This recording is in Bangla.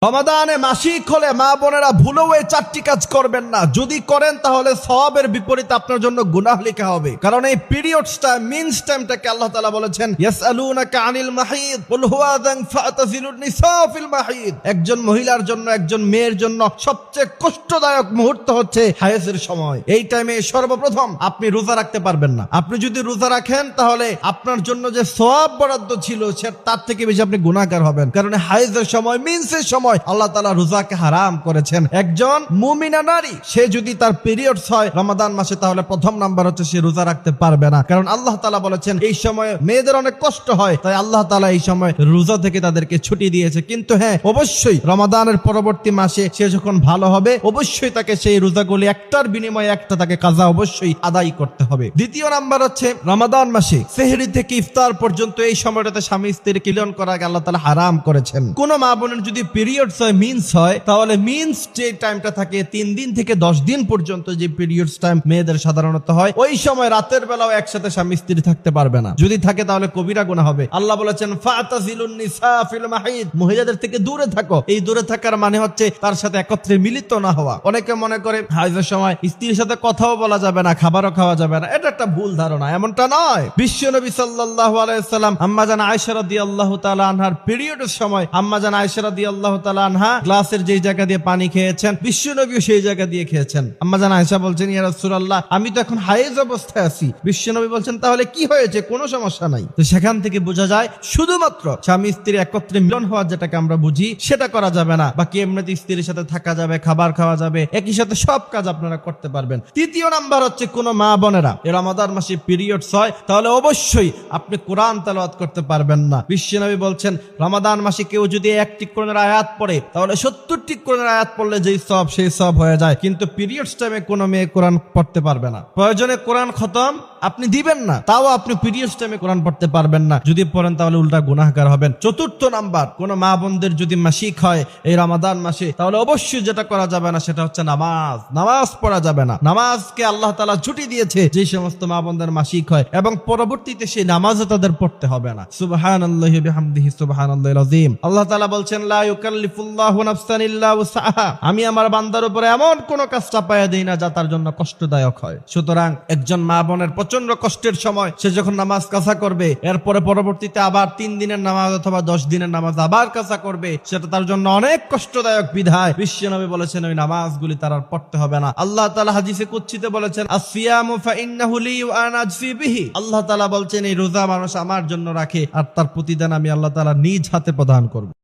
রমাদানে মাসিক হলে মা বোনেরা ভুলেও এই চারটি কাজ করবেন না। যদি করেন তাহলে সওয়াবের বিপরীতে আপনার জন্য গুনাহ লেখা হবে। কারণ এই পিরিয়ডস টাইম, মিন্স টাইমটাকে আল্লাহ তাআলা বলেছেন ইয়াসআলুনাকা আনিল মাহিদ কুল হুয়া আযান ফাতাযিলুন নিসা ফিল মাহিদ। একজন মহিলার জন্য, একজন মেয়ের জন্য সবচেয়ে কষ্টদায়ক মুহূর্ত হচ্ছে হায়েজের সময়। এই টাইমে সর্বপ্রথম আপনি রোজা রাখতে পারবেন না। আপনি যদি রোজা রাখেন তাহলে আপনার জন্য যে সওয়াব বরাদ্দ ছিল তার থেকে বেশি আপনি গুনাহগার হবেন। কারণ হায়েজের সময়, মিন্সের সময় আল্লাহ তাআলা রোজাকে হারাম করেছেন। একজন মুমিনা নারী সে যদি তার পিরিয়ডস হয় রমাদান মাসে, তাহলে প্রথম নাম্বার হচ্ছে সে রোজা রাখতে পারবে না। কারণ আল্লাহ তাআলা বলেছেন এই সময় মেয়েদের অনেক কষ্ট হয়, তাই আল্লাহ তাআলা এই সময় রোজা থেকে তাদেরকে ছুটি দিয়েছে। কিন্তু হ্যাঁ, অবশ্যই রমাদানের পরবর্তী মাসে সে যখন ভালো হবে, অবশ্যই তাকে সেই রোজাগুলি একটার বিনিময়ে একটা তাকে কাজা অবশ্যই আদায় করতে হবে। দ্বিতীয় নাম্বার হচ্ছে রমাদান মাসে সেহরি থেকে ইফতার পর্যন্ত এই সময়টাতে স্বামী স্ত্রীর মিলন করা আল্লাহ তাআলা হারাম করেছেন। কোন মা বোনের যদি পিরিয়ডস হয়, মিন্স হয়, তাহলে মিন্স যে টাইমটা থাকে 3 দিন থেকে 10 দিন পর্যন্ত, যে পিরিয়ডস টাইম মেয়েদের সাধারণত হয়, ওই সময় রাতের বেলাও একসাথে স্বামী স্ত্রী থাকতে পারবে না। যদি থাকে তাহলে কবিরা গুনাহ হবে। আল্লাহ বলেছেন ফাতাযিলুন নিসা ফিল মাহিদ, মহিলাদের থেকে দূরে থাকো। এই দূরে থাকার মানে হচ্ছে তার সাথে একত্রে মিলিত না হওয়া। অনেকে মনে করে হাইজের সময় স্ত্রীর সাথে কথাও বলা যাবে না, খাবারও খাওয়া যাবে না। এটা একটা ভুল ধারণা, এমনটা নয়। বিশ্বনবী সাল্লাল্লাহু আলাইহি সাল্লাম আম্মা জান আয়েশা রাদিয়াল্লাহু তাআলা আনহার পিরিয়ডের সময় আম্মা জান আয়েশা রাদিয়াল্লাহু তাআলা আনহা গ্লাসের যেই জায়গা দিয়ে পানি খেয়েছেন, বিশ্বনবীও সেই জায়গা দিয়ে খেয়েছেন। আম্মা জান আয়েশা বলছেন ইয়া রাসূলুল্লাহ, আমি তো এখন হায়েজ অবস্থায় আছি। বিশ্বনবী বলছেন তাহলে কি হয়েছে? কোনো সমস্যা নাই। তো সেখান থেকে বোঝা যায় শুধুমাত্র স্বামী স্ত্রী একত্রে মিলন হওয়া যেটাকে আমরা বুঝি সেটা করা যাবে না। বাকি এমনিতে স্ত্রীর সাথে থাকা যাবে, খাবার খাওয়া যাবে, একই সাথে সব কাজ আপনারা করতে পারবেন। তৃতীয় নাম্বার হচ্ছে কোন মা বোনেরা এই রমাদান মাসে পিরিয়ডস হয়, তাহলে অবশ্যই আপনি কোরআন তেলাওয়াত করতে পারবেন না। বিশ্বনবী বলছেন রমাদান মাসে কেউ যদি একটি কোরআনের আয়াত পড়ে তাহলে 70টি কোরআনের আয়াত পড়লে যেই সওয়াব সেই সওয়াব হয়ে যায়। কিন্তু পিরিয়ডস টাইমে কোনো মেয়ে কোরআন পড়তে পারবে না। প্রয়োজনে কোরআন খতম আপনি দিবেন না, তাও আপনি পিরিয়ডস টাইমে কোরআন পড়তে পারবেন না। যদি পড়েন তাহলে উল্টা গুনাহগার হবেন। চতুর্থ নাম্বার, কোন মা বোনদের যদি মাসিক হয় এই রমাদান মাসে, তাহলে অবশ্যই যেটা করা যাবে না সেটা হচ্ছে নামাজ পড়া যাবে না। নামাজকে আল্লাহ তাআলা ছুটি দিয়েছে যে সমস্ত মা বোনদের মাসিক হয়, এবং পরবর্তীতে সেই নামাজও তাদের পড়তে হবে না। সুবহানাল্লাহি ওয়া বিহামদিহি সুবহানাল্লাহিল আযীম। আল্লাহ তাআলা বলছেন লা ইউকাল্লিফুল্লাহু নাফসান ইল্লা উসআহা, আমি আমার বান্দার উপরে এমন কোন কাজ চাপায়া দেই না যা তার জন্য কষ্টদায়ক হয়। সুতরাং একজন মা বোনের প্রচন্ড কষ্টের সময় সে যখন নামাজ কাজা করবে, এরপরে পরবর্তীতে আবার 3 দিনের নামাজ অথবা 10 দিনের নামাজ আবার কাজা করবে, সেটা তার জন্য অনেক কষ্টদায়ক। বিধায় বিশ্বনবী বলেছেন ওই নামাজগুলি তার আর পড়তে হবে না। আল্লাহ তাআলা হাদিসে কুদসিতে বলেছেন আসিয়ামু ফাইন্নাহু লি ওয়া আনা আজজি বিহি। আল্লাহ তাআলা বলছেন এই রোজা মানুষ আমার জন্য রাখে আর তার প্রতিদান আমি আল্লাহ তাআলা নিজ হাতে প্রদান করব।